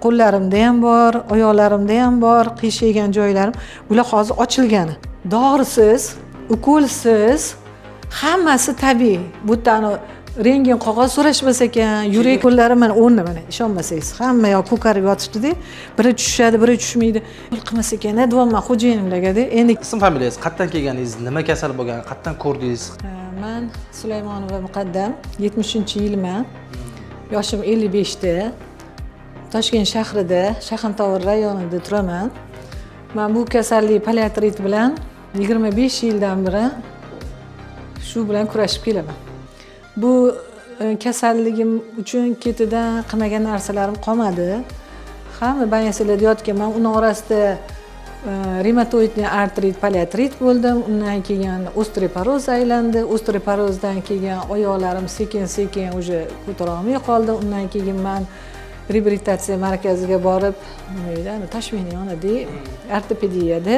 qo'llarimda ham bor, oyoqlarimda ham bor, qiyshaygan joylarim. Bular hozir ochilgani. Dorisiz, ukolsiz, hammasi tabiiy. Bu yerda rentgen qog'oz so'rashmas ekan, yurak qo'llarim mana o'rni mana, ishonmasangiz. Hamma yoq ko'karib yotibdi-da, biri tushadi, biri tushmaydi. Pul qilmas ekan, deyapman xo'jayinimlarga-da. Endi ism familiyangiz, qayerdan kelganingiz, nima kasal bo'lgan, qayerdan ko'rdingiz? Men Sulaymonova Muqaddam, 70-yilman. Yoshim 55 da. Toshkent shahrida, Shayxontohur rayonida turaman. Men bu kasallik poliartrit bilan 25 yildan beri shu bilan kurashib kelaman. Bu kasalligim uchun ketidan qilmagan narsalarim qolmadi. Hamma bayasizlar deyotganman, uning orasida reumatoidli artrit, poliartrit bo'ldim. Undan keyin osteoporoz aylandi. Osteoporozdan keyin oyoqlarim sekin-sekin уже ko'tara olmay qoldi. Undan keyin men reabilitatsiya markaziga borib, nima deydi, Toshkentda ortopediyada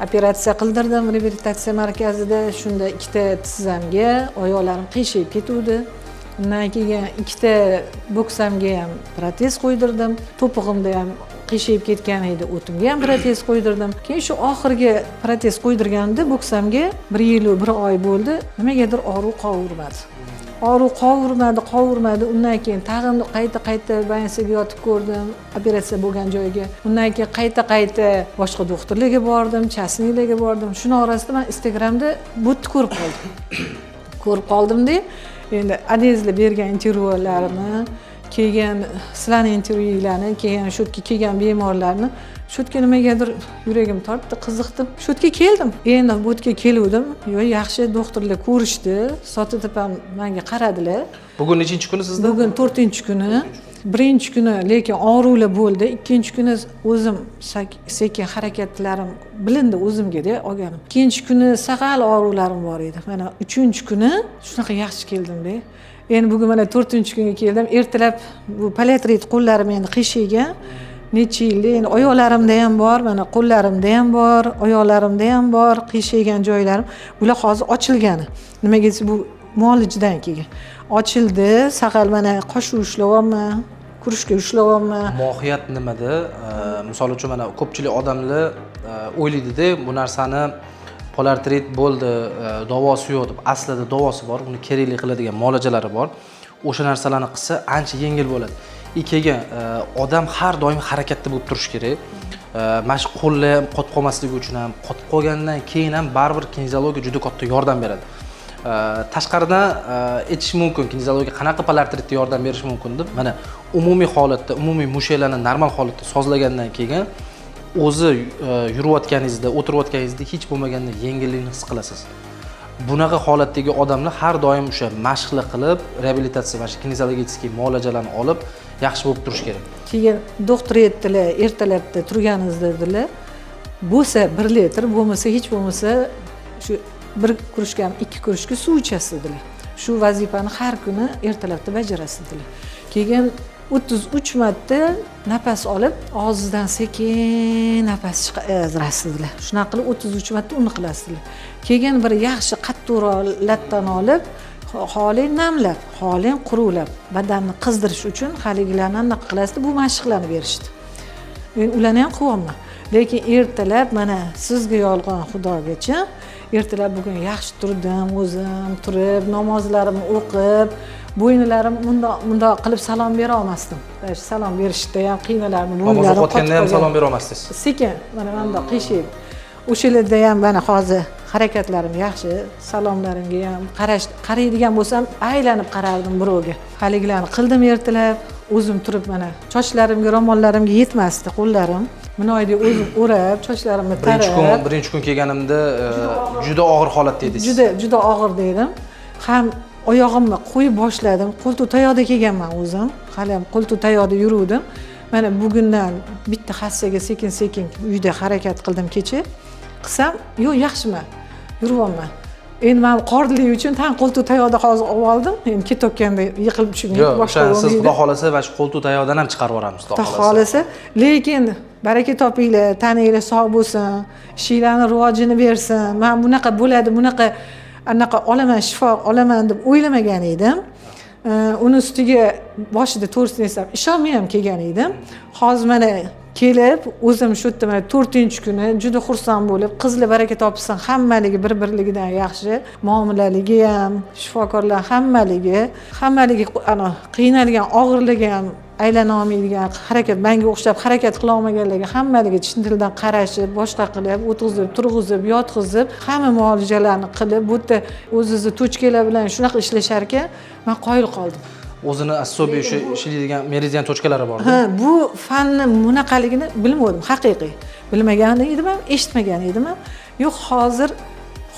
operatsiya qildirdim reabilitatsiya markazida. Shunda ikkita tizzamga oyoqlarim qiyshayib ketuvdi. Undan keyin ikkita bo'ksamga ham protez qo'ydirdim. To'pig'imda ham qiyshayib ketgan edi, o'timga ham protez qo'ydirdim. Keyin shu oxirgi protez qo'ydirganimda bo'ksamga 1 yil 1 oy bo'ldi. Nimagadir og'riq qovurmadi. Og'riq qovurmadi. Undan keyin tag'in qayta bansiga yotib ko'rdim, operatsiya bo'lgan joyga. Undan keyin qayta boshqa doktorlarga bordim, chasniylarga bordim. Shuning orasida men Instagramda butni ko'rib qoldim-da. Endi adezlar bergan intervyularimni, kelgan sizlarning intervyularni, keyin shu yerga kelgan bemorlarni, shu yerga nimagadir yuragim tortdi, qiziqdim. Shu yerga keldim. Endi bu yerga keluvdim. Yaxshi doktorlar ko'rishdi, Sotitipam menga qaradilar. Bugun nechinchi kuni sizda? Bugun 4-kuni. Birinchi kuni lekin og'ruvlar bo'ldi. Ikkinchi kuni o'zim sekin harakatlarim bilindi o'zimga-da olganim. Ikkinchi kuni saqal og'ruvlarim bor edi. Mana 3-kuni shunaqa yaxshi keldim-da. Endi bugun mana 4-kunga keldim. Ertalab bu poliartrit qo'llarim endi qiyshaygan. Necha yilda endi oyoqlarimda ham bor, mana qo'llarimda ham bor, oyoqlarimda ham bor, qiyshaygan joylarim. Bular hozir ochilgani. Nimaga desa bu muolajadan keyin ochildi. Saqal mana qosh ushlayapman, kurishga ushlayapman. Mohiyat nimada? Misol uchun mana ko'pchilik odamlar o'ylaydi-da, bu narsani poliartrit bo'ldi, davosi yo'q deb. Aslida davosi bor, uni kerakli qiladigan muolajalari bor. O'sha narsalarni qilsa ancha yengil bo'ladi. Keyin odam har doim harakatda bo'lib turish kerak. Mana shu qo'llar qotib qolmasligi uchun ham, qotib qolgandan keyin ham baribir kinezologiya juda katta yordam beradi. Tashqaridan aytish mumkin, kinezologiya qanaqa poliartritga yordam berishi mumkin deb. Mana umumiy holatda, umumiy mushaklarni normal holatda sozlagandan keyin o'zi yurayotganingizda, o'tirayotganingizda hech bo'lmaganda yengillikni his qilasiz. Bunaqa holatdagi odamlar har doim o'sha mashqlar qilib, reabilitatsiya va kinezologiya muolajalarni olib yaxshi bo'lib turish kerak. Keyin doktor aytdilar, ertalabda turganingizda dedilar, bo'lsa 1 litr, bo'lmasa hech bo'lmasa shu 1 kurushga 2 kurushga suv ichasiz dedilar. Shu vazifani har kuni ertalabda bajarasiz dedilar. Keyin 33 marta nafas olib, og'zingizdan sekin nafas chiqarasiz dedilar. Shunaqa qilib 33 marta uni qilasizlar. Keyin bir yaxshi qattiqroq lattan olib, xoling namlab, xoling qurulab, badanni qizdirish uchun haligilarni anaqa qilasizlar, bu mashqlarni berishdi. Men ularni ham qilyapman. Lekin ertalab mana sizga yolg'on xudogacha ertalab bugun yaxshi turdim, o'zim turib, namozlarimni o'qib, bo'yinlarim bundoq qilib salom bera olmasdim. Salom berishda ham qiynalarni bo'yinlarim qotganda ham salom bera olmasdingiz. Sekin, mana bundoq qiyshayib. O'shalarda ham mana hozir harakatlarim yaxshi, salomlarimga ham qaraydigan bo'lsam, aylanib qarardim birovga. Haligilarni qildim ertalab, o'zim turib mana sochlarimga, ro'mollarimga yetmasdi qo'llarim. Minoyda o'zim o'rab, sochlarimni tarab. Birinchi kun kelganimda juda og'ir holatda edingiz. Juda og'ir dedim. Ham oyog'imni qo'yib boshladim. Qo'ltu tayoqda kelganman o'zim. Hali ham qo'ltu tayoqda yuruvdim. Mana bugundan bitta hassaga sekin-sekin uyda harakat qildim kecha. Qilsam, yo'q, yaxshiman. Yuryapman. Endi men qordilik uchun tan qo'ltu tayoqda hozir olib oldim. Endi ketayotganda yiqilib tushmaydi, boshqa bo'lmaydi. Siz xudo xolasa va shu qo'ltu tayoqdan ham chiqarib yuboramiz, xudo xolasa. Lekin baraka topinglar, tananglar sog' bo'lsin, ishinglarni rivojini bersin. Men bunaqa bo'ladi, anaqa olaman, shifo olaman deb o'ylamagan edim. uni ustiga boshida to'g'risini aytsam ishonmay ham kelgan edim. Hozir mana kelib o'zim shu yerda mana 4-kuni juda xursand bo'lib, qizlar baraka topsin, hammaligi bir-birligidan yaxshi, muomalaligi ham, shifokorlar hammaligi ana qiynalgan, og'irligi ham aylana olmaydigan harakat, menga o'xshab harakat qila olmaganlarga hammaligi chin dildan qarashib, boshqa qilib, o'tqizib, turg'izib, yotqizib, hamma muolajalarni qilib, bu yerda o'z-o'zi tochkalar bilan shunaqa ishlashar ekan, men qoyil qoldim. O'zini assobiy o'sha ishlaydigan meridian tochkalari bor. Ha, bu fanni bunaqaligini bilmadim, haqiqiy. Bilmagan edim ham, eshitmagan edim ham. Yo'q, hozir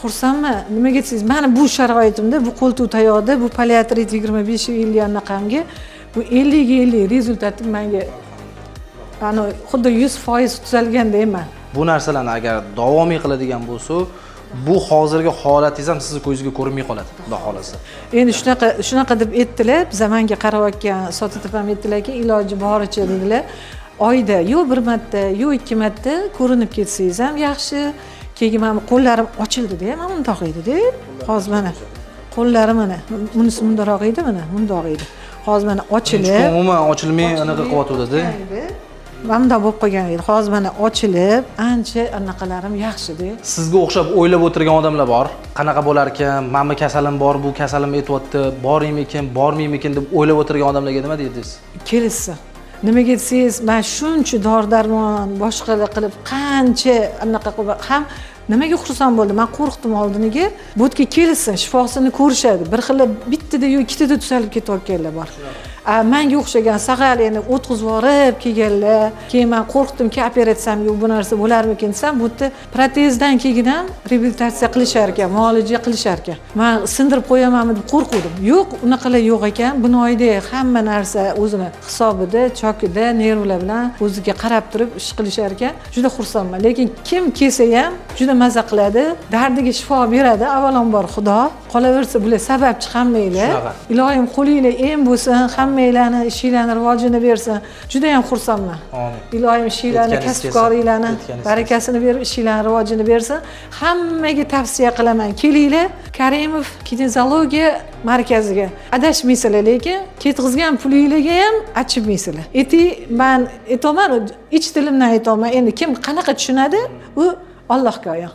xursandman. Nimaga desangiz, meni bu sharoitimda, bu qo'ltiq tayoqda, bu poliatrit 25-50 raqamga bu 50 rezultatni menga ana xuddi 100% tuzalgandayman. Bu narsalarni agar davomiy qiladigan bo'lsa, bu hozirgi holatingiz ham sizni ko'zingizga ko'rinmay qoladi, xudo xolasa. Endi shunaqa deb aytdilar, zamonga qarayotgan sotib ham aytdilarki, iloji boricha dedilar. Oyda yo bir marta, yo 2 marta ko'rinib ketsangiz ham yaxshi. Keyin men qo'llarim ochildi-da, men bundoq edi-da. Hozir mana qo'llarim mana bunisi bundoq edi, mana bundoq edi. Hozir mana ochilib, umuman ochilmay anaqa qilyotdi-da. Bundoq bo'lib qolgan edi. Hozir mana ochilib, ancha anaqalarim yaxshi-da. Sizga o'xshab o'ylab o'tirgan odamlar bor. Qanaqa bo'lar ekan? Menga kasalim bor, bu kasalim aytibdi, bormaymikin, bormaymikin deb o'ylab o'tirgan odamlarga nima deysiz? Kelishsin. Nimaga desangiz, men shuncha dori-darmon boshqalar qilib qancha anaqa qilib ham nimaga xursand bo'ldim? Men qo'rqdim oldiniga. Bu yerga kelishsin, shifosini ko'rishadi. Bir xil bittada yo ikkitada tuzalib ketayotganlar bor. Menga o'xshagan sag'al endi o'tkazib yorib kelganlar. Keyin men qo'rqdimki, operatsiyam yo'q, bu narsa bo'larmikin desam, bu yerda protezdan keyin ham reabilitatsiya qilishar ekan, muolaja qilishar ekan. Men sindirib qo'yamanmi deb qo'rquvdim. Yo'q, unaqalar yo'q ekan. Binoyda hamma narsa o'zini hisobida, chokida, nervlar bilan o'ziga qarab turib ish qilishar ekan. Juda xursandman. Lekin kim kelsa ham juda maza qiladi, dardiga shifo beradi. Avvalambor Xudo, qolaversa bular sababchi hammanglar. Ilohim qo'linglar em bo'lsin, hammanglarni ishinglarni rivojini bersin. Juda ham xursandman. Amin. Ilohim ishinglarni, kasbkoringlarni barakasini berib, ishinglarni rivojini bersin. Hammaga tavsiya qilaman, kelinglar Karimov kinezologiya markaziga. Adashmaysizlar, lekin ketgizgan pulinglarga ham achibmaysizlar. Men aytaman, ich dilimdan aytaman. Endi kim qanaqa tushunadi, u Allohga ayon.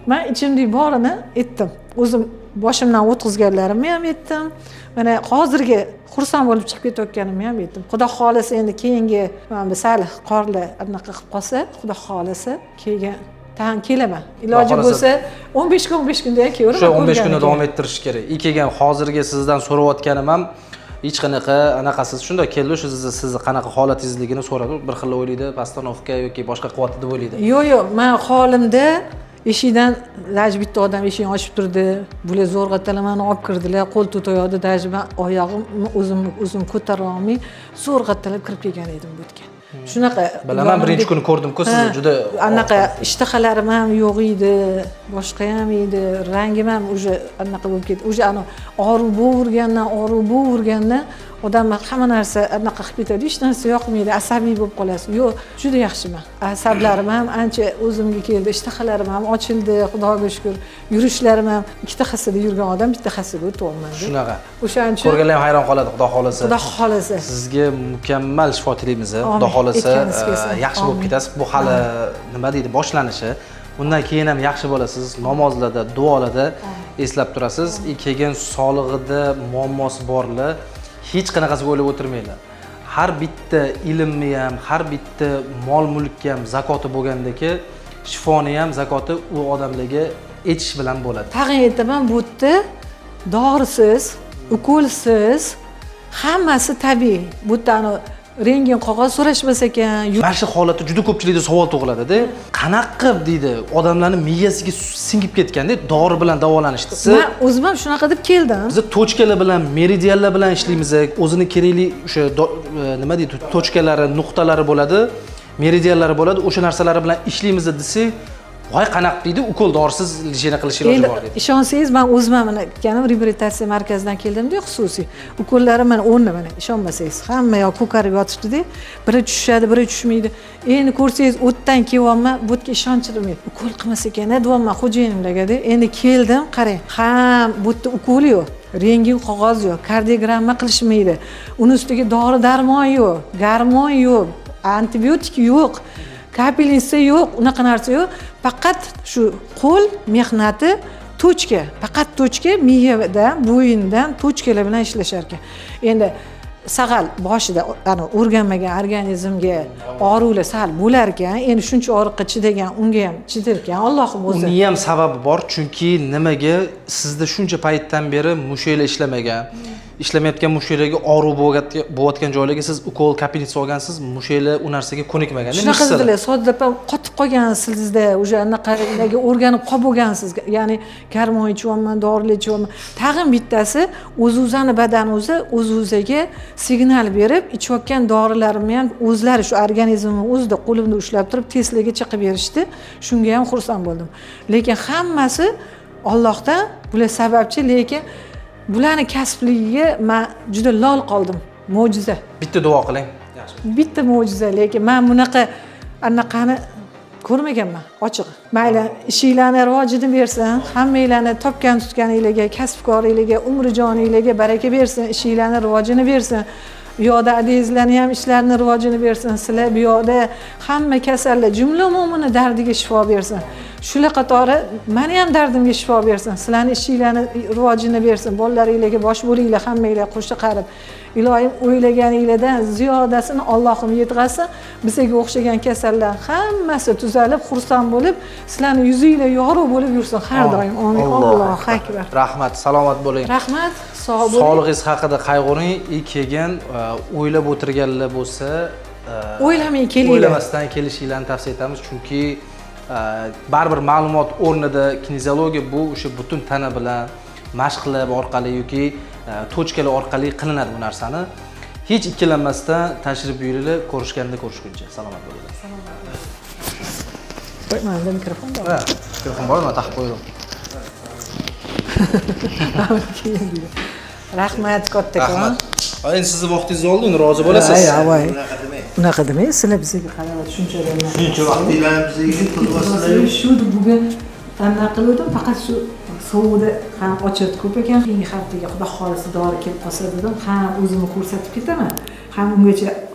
Men ichimdagi borini aytdim. O'zim boshimdan o'tkazganlarimni ham aytdim. Mana hozirgi xursand bo'lib chiqib ketayotganimni ham aytdim. Xudo xolasa endi keyingi mana sal qorlar anaqa qilib qolsa, xudo xolasa keyin kelaman. Iloji bo'lsa 15 kunda ham kelaman. Shu 15 kunda davom ettirish kerak. Kelgan hozirgi sizdan so'rayotganim ham hech qanaqa anaqasiz. Shunda keldi, shu sizni qanaqa holatingizligini so'radi. Bir xil o'ylaydi, postanovka yoki boshqa qilyapti deb o'ylaydi. Yo'q, men holimda eshikdan laj bitta odam eshikni ochib turdi. Bular zo'rg'a talamani olib kirdilar. Qo'l tutayotdi, daji men oyog'imni o'zim ko'tara olmay zo'rg'a talab kirib kelgan edim bu yerga. Shunaqa bilaman, birinchi kuni ko'rdim-ku, sizni juda anaqa ishtahalarim ham yo'q edi, boshqa ham edi, rangim ham o'sha anaqa bo'lib ketdi. O'sha ana og'riq bo'vergandan odam hamma narsa anaqa qilib ketadi, hech narsa yoqmaydi, asabiy bo'lib qolasiz. Yo'q, juda yaxshiman. Asablarim ham ancha o'zimga keldi, ishtahalarim ham ochildi, Xudoga shukr. Yurishlarim ham ikkita xasida yurgan odam bitta xasida o'tyapman. Shunaqa. O'shaning uchun ko'rganlar ham hayron qoladi, Xudo xolasa. Xudo xolasa. Sizga mukammal shifo tilaymiz. Xudo xolasa yaxshi bo'lib ketasiz. Bu hali nima deydi, boshlanishi. Undan keyin ham yaxshi bo'lasiz. Namozlarda, duolarda eslab turasiz. Keyin sog'lig'ida muammosi borlar hech qanaqasiga o'ylab o'tirmanglar. Har bitta ilmni ham, har bitta mol-mulkka ham zakoti bo'lgandagi, shifoni ham zakoti u odamlarga etish bilan bo'ladi. Tag'in aytaman, bu yerda dorisiz, ukolsiz, hammasi tabiiy. Bu yerda rentgen qog'oz so'rashmas ekan. Mana shu holatda juda ko'pchilikda savol tug'iladi-da. Qanaqa deydi, odamlarning miyasiga singib ketganda dori bilan davolanishdi. Men o'zim ham shunaqa deb keldim. Biz tochkalar bilan, meridianlar bilan ishlaymiz. O'zini kerakli o'sha nima deydi, tochkalari, nuqtalari bo'ladi, meridianlari bo'ladi. O'sha narsalar bilan ishlaymiz desak, voy qanaqa deydi, ukol dorisiz lejena qilish iloji bor deydi. Ishonsangiz, men o'zim mana kanim reabilitatsiya markazidan keldim-da, xususiy. Ukollarim mana 10 mana, ishonmasangiz, hamma yoq ko'karib yotishdi-da. Biri tushadi, biri tushmaydi. Endi ko'rsangiz, o'tdan kelyapman, bu yerga ishonchirim yo'q. Ukol qilmas ekan, deyapman xo'jayinimlarga-da. Endi keldim, qarang. Bu yerda ukol yo'q. rengin qog'oz yo'q, kardiogramma qilishmaydi. Uni ustiga dori darmon yo'q, gormon yo'q, antibiotik yo'q, kapelnitsa yo'q, unaqa narsa yo'q. Faqat shu qo'l mehnati tochka, faqat tochka miyadan, bo'yindan tochkalar bilan ishlashar ekan. Endi saqal boshida ana o'rganmagan organizmga og'riqlar sal bo'lar ekan. Endi shuncha og'riqqa chidagan, unga ham chidarkan Allohim o'zi. Uning ham sababi bor, chunki nimaga sizda shuncha paytdan beri mushaklar ishlamagan. Ishlamayotgan mushaklarga og'riq bo'layotgan joylarga siz ukol kapelnitsa olgansiz, mushaklar u narsaga ko'nikmagan. Shunaqa dedilar, soddapa qotib qolgan sizda, o'sha anaqaga o'rganib qolib bo'lgansiz. Ya'ni garmon ichyapman, dorilar ichyapman. Tag'in bittasi o'z-o'zini badani o'z-o'ziga signal berib, ichayotgan dorilarimni ham o'zlari shu organizmni o'zida qo'limda ushlab turib Teslaga chiqib berishdi. Shunga ham xursand bo'ldim. Lekin hammasi Allohdan, bular sababchi, lekin bularni kasbligiga men juda lol qoldim. Mo'jiza. Bitta duo qiling. Bitta mo'jiza, lekin men bunaqa anaqani ko'rmaganman, ochig'i. Mayli, ishinglarni rivojini bersin, hammanglarni topgan tutganinglarga, kasbkoringlarga, umri joninglarga baraka bersin, ishinglarni rivojini bersin. Bu yoqda adezlarni ham ishlarini rivojini bersin. Sizlar bu yoqda hamma kasallar, jumla mo'mini dardiga shifo bersin. Shular qatori meni ham dardimga shifo bersin. Sizlarning ishinglarni rivojini bersin. Bolalaringlarga bosh bo'linglar, hammanglar qo'shni qarib. Ilohim o'ylaganinglardan ziyodasini Allohim yetkazsin. Bizga o'xshagan kasallar hammasi tuzalib, xursand bo'lib, sizlarning yuzinglar yorug' bo'lib yursin har doim. Amin. Allohu akbar. Rahmat, salomat bo'ling. Rahmat, sog' bo'ling. Sog'lig'ingiz haqida qayg'uring, keyin o'ylab o'tirganlar bo'lsa, o'ylamay kelinglar. O'ylamasdan kelishinglarni tavsiya etamiz, chunki baribir ma'lumot o'rnida kineziologiya bu o'sha butun tana bilan mashq qilib orqali yoki tochkalar orqali qilinadi bu narsani. Hech ikkilanmasdan tashrif buyuringlar, ko'rishganda ko'rishguncha. Salomat bo'linglar. Manda mikrofon bor. Ha, mikrofon bormi? Taqib qo'ydim. Rahmat kattakon. Endi sizni vaqtingizni oldim, rozi bo'lasiz. Voy. Unaqa demang, sizlar bizga qarab shunchalarni. Shuncha vaqtinglarni bizga qilib Shu bugun anaqa qildim, faqat shu sovuqda ham ochib ko'p ekan. Keyingi haftaga xudo xolisa dori kelib qolsa dedim, ham o'zimni ko'rsatib ketaman, ham ungacha